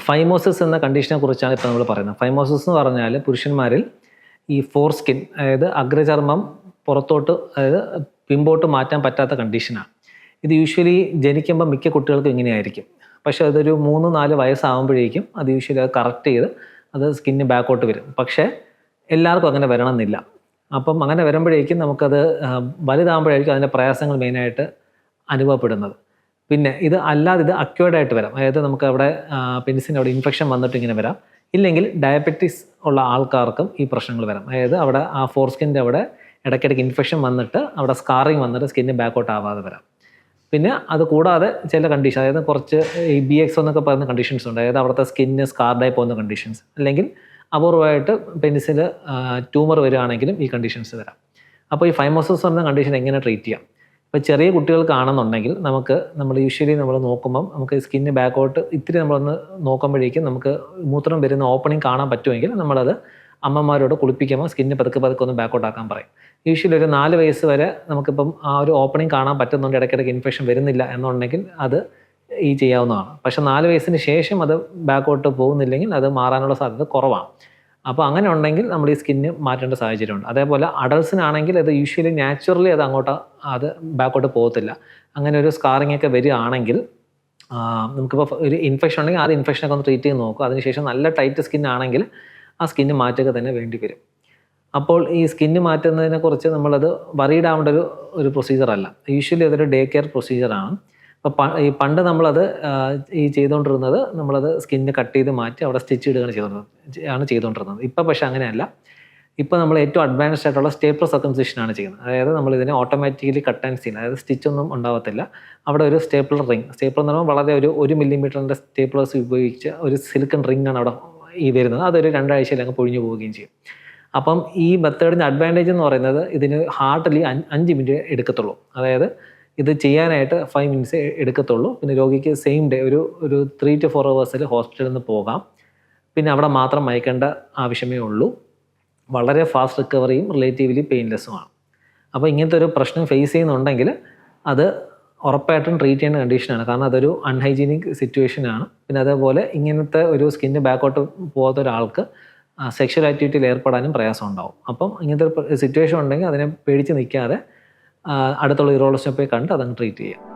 Phimosis എന്ന കണ്ടീഷനെ കുറിച്ചാണ് ഇപ്പോൾ നമ്മൾ പറയുന്നത്. ഫൈമോസിസ് എന്ന് പറഞ്ഞാൽ പുരുഷന്മാരിൽ ഈ ഫോർ സ്കിൻ, അതായത് അഗ്രചർമ്മം പുറത്തോട്ട്, അതായത് പിമ്പോട്ട് മാറ്റാൻ പറ്റാത്ത കണ്ടീഷനാണ്. ഇത് യൂഷ്വലി ജനിക്കുമ്പോൾ മിക്ക കുട്ടികൾക്കും ഇങ്ങനെയായിരിക്കും. പക്ഷേ അതൊരു 3-4 വയസ്സാകുമ്പോഴേക്കും അത് യൂഷ്വലി അത് കറക്റ്റ് ചെയ്ത് അത് സ്കിന്ന് ബാക്കോട്ട് വരും. പക്ഷേ എല്ലാവർക്കും അങ്ങനെ വരണമെന്നില്ല. അപ്പം അങ്ങനെ വരുമ്പോഴേക്കും നമുക്കത് വലുതാകുമ്പോഴായിരിക്കും അതിൻ്റെ പ്രയാസങ്ങൾ മെയിനായിട്ട് അനുഭവപ്പെടുന്നത്. പിന്നെ ഇത് അല്ലാതെ ഇത് അക്വേർഡായിട്ട് വരാം. അതായത് നമുക്ക് അവിടെ പെനിസിൻ്റെ അവിടെ ഇൻഫെക്ഷൻ വന്നിട്ട് ഇങ്ങനെ വരാം. ഇല്ലെങ്കിൽ ഡയബറ്റിസ് ഉള്ള ആൾക്കാർക്കും ഈ പ്രശ്നങ്ങൾ വരാം. അതായത് അവിടെ ആ ഫോർ സ്കിൻ്റെ അവിടെ ഇടയ്ക്കിടയ്ക്ക് ഇൻഫെക്ഷൻ വന്നിട്ട് അവിടെ സ്കാറിങ് വന്നിട്ട് സ്കിന്ന് ബാക്കോട്ട് ആവാതെ വരാം. പിന്നെ അത് കൂടാതെ ചില കണ്ടീഷൻ, അതായത് കുറച്ച് ഈ BX എന്നൊക്കെ പറയുന്ന കണ്ടീഷൻസ് ഉണ്ട്. അതായത് അവിടുത്തെ സ്കിന്ന് സ്കാർഡായി പോകുന്ന കണ്ടീഷൻസ്, അല്ലെങ്കിൽ അപൂർവമായിട്ട് പെനിസിൽ ട്യൂമർ വരികയാണെങ്കിലും ഈ കണ്ടീഷൻസ് വരാം. അപ്പോൾ ഈ ഫൈമോസിസ് എന്ന കണ്ടീഷൻ എങ്ങനെ ട്രീറ്റ് ചെയ്യാം? ഇപ്പോൾ ചെറിയ കുട്ടികൾക്കാണെന്നുണ്ടെങ്കിൽ നമ്മൾ യൂഷ്വലി നോക്കുമ്പം നമുക്ക് സ്കിന്ന് ബാക്കോട്ട് ഇത്തിരി നമ്മളൊന്ന് നോക്കുമ്പോഴേക്കും നമുക്ക് മൂത്രം വരുന്ന ഓപ്പണിങ് കാണാൻ പറ്റുമെങ്കിൽ നമ്മളത് അമ്മമാരോട് കുളിപ്പിക്കുമ്പോൾ സ്കിന്ന് പതുക്കെ ഒന്ന് ബാക്കോട്ട് ആക്കാൻ പറയും. യൂഷ്വലി ഒരു 4 വയസ്സ് വരെ നമുക്കിപ്പം ആ ഒരു ഓപ്പണിങ് കാണാൻ പറ്റുന്നുണ്ട്, ഇടയ്ക്കിടയ്ക്ക് ഇൻഫെക്ഷൻ വരുന്നില്ല എന്നുണ്ടെങ്കിൽ അത് ചെയ്യാവുന്നതാണ്. പക്ഷേ 4 വയസ്സിന് ശേഷം അത് ബാക്കോട്ട് പോകുന്നില്ലെങ്കിൽ അത് മാറാനുള്ള സാധ്യത കുറവാണ്. അപ്പോൾ അങ്ങനെ ഉണ്ടെങ്കിൽ നമ്മൾ ഈ സ്കിന്ന് മാറ്റേണ്ട സാഹചര്യമുണ്ട്. അതേപോലെ അഡൾട്ട്സിനാണെങ്കിൽ അത് യൂഷ്വലി നാച്ചുറലി അത് ബാക്കോട്ട് പോകത്തില്ല. അങ്ങനെ ഒരു സ്കാറിങ് ഒക്കെ വരികയാണെങ്കിൽ നമുക്കിപ്പോൾ ഒരു ഇൻഫെക്ഷൻ ഉണ്ടെങ്കിൽ ആ ഇൻഫെക്ഷനൊക്കെ ഒന്ന് ട്രീറ്റ് ചെയ്ത് നോക്കുക. അതിനുശേഷം നല്ല ടൈറ്റ് സ്കിന്നാണെങ്കിൽ ആ സ്കിന്ന് മാറ്റുക തന്നെ വേണ്ടി വരും. അപ്പോൾ ഈ സ്കിന്ന് മാറ്റുന്നതിനെക്കുറിച്ച് നമ്മളത് വറീഡ് ആവേണ്ട ഒരു പ്രൊസീജിയറല്ല. യൂഷ്വലി അതൊരു ഡേ കെയർ പ്രൊസീജിയറാണ്. അപ്പോൾ പണ്ട് നമ്മളത് ചെയ്തുകൊണ്ടിരുന്നത് നമ്മളത് സ്കിന്ന് കട്ട് ചെയ്ത് മാറ്റി അവിടെ സ്റ്റിച്ച് ഇടുകയാണ് ചെയ്തുകൊണ്ടിരുന്നത്. ഇപ്പോൾ പക്ഷേ അങ്ങനെയല്ല. ഇപ്പോൾ നമ്മൾ ഏറ്റവും അഡ്വാൻസ്ഡ് ആയിട്ടുള്ള സ്റ്റേപ്ലർ സർക്കംസിഷനാണ് ചെയ്യുന്നത്. അതായത് നമ്മളിതിനെ ഓട്ടോമാറ്റിക്കലി കട്ട് ആൻഡ് സീൻ, അതായത് സ്റ്റിച്ചൊന്നും ഉണ്ടാവത്തില്ല. അവിടെ ഒരു സ്റ്റേപ്ലർ റിങ്, സ്റ്റേപ്ലർ എന്ന് പറയുമ്പോൾ വളരെ ഒരു 1 മില്ലിമീറ്ററിൻ്റെ സ്റ്റേപ്ലേഴ്സ് ഉപയോഗിച്ച് ഒരു സിലിക്കൺ റിങ്ങാണ് അവിടെ വരുന്നത്. അതൊരു 2 ആഴ്ചയിൽ അങ്ങ് പൊഴിഞ്ഞു പോവുകയും ചെയ്യും. അപ്പം ഈ മെത്തേഡിൻ്റെ അഡ്വാൻറ്റേജ് എന്ന് പറയുന്നത് ഇതിന് ഹാർഡ്ലി 5 മിനിറ്റ് എടുക്കത്തുള്ളൂ. അതായത് ഇത് ചെയ്യാനായിട്ട് 5 മിനിറ്റ്സ് എടുക്കത്തുള്ളൂ. പിന്നെ രോഗിക്ക് സെയിം ഡേ ഒരു 3 to 4 hours ഹോസ്പിറ്റലിൽ നിന്ന് പോകാം. പിന്നെ അവിടെ മാത്രം മയക്കേണ്ട ആവശ്യമേ ഉള്ളൂ. വളരെ ഫാസ്റ്റ് റിക്കവറിയും റിലേറ്റീവ്ലി പെയിൻലെസ്സുമാണ്. അപ്പോൾ ഇങ്ങനത്തെ ഒരു പ്രശ്നം ഫേസ് ചെയ്യുന്നുണ്ടെങ്കിൽ അത് ഉറപ്പായിട്ടും ട്രീറ്റ് ചെയ്യേണ്ട കണ്ടീഷനാണ്. കാരണം അതൊരു അൺഹൈജീനിക് സിറ്റുവേഷനാണ്. പിന്നെ അതേപോലെ ഇങ്ങനത്തെ ഒരു സ്കിന്ന് ബാക്കോട്ട് പോകാത്ത ഒരാൾക്ക് സെക്ഷൽ ആക്ടിവിറ്റിയിൽ ഏർപ്പെടാനും പ്രയാസം ഉണ്ടാവും. അപ്പം ഇങ്ങനത്തെ ഒരു സിറ്റുവേഷൻ ഉണ്ടെങ്കിൽ അതിനെ പേടിച്ച് നിൽക്കാതെ അടുത്തുള്ള യൂറോളജിസ്റ്റിനെ പോയി കണ്ട് അതങ്ങ് ട്രീറ്റ് ചെയ്യുക.